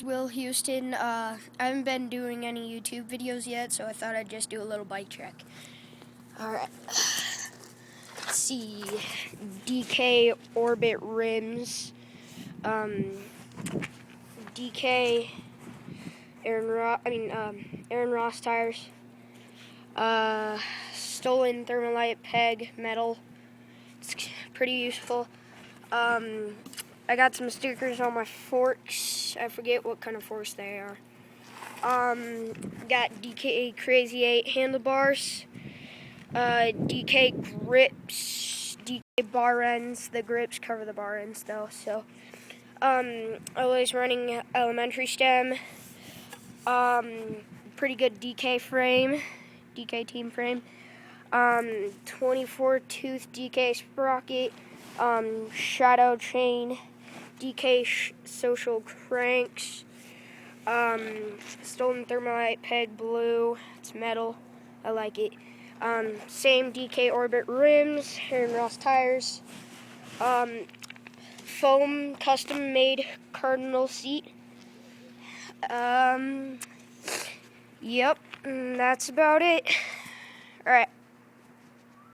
Will Houston. I haven't been doing any YouTube videos yet, so I thought I'd just do a little bike check. Alright. Let's see. DK Orbit rims. DK Aaron Ross tires. Stolen Thermalite peg metal. It's pretty useful. I got some stickers on my forks. I forget what kind of forks they are. Got DK Crazy 8 handlebars. DK grips. DK bar ends. The grips cover the bar ends though. So, always running elementary stem. Pretty good DK frame. DK team frame. 24 tooth DK sprocket. Shadow chain. DK social cranks. Stolen Thermalite peg blue. It's metal. I like it. Same DK Orbit rims. Aaron Ross tires. Foam custom made Cardinal seat. Yep. That's about it. Alright.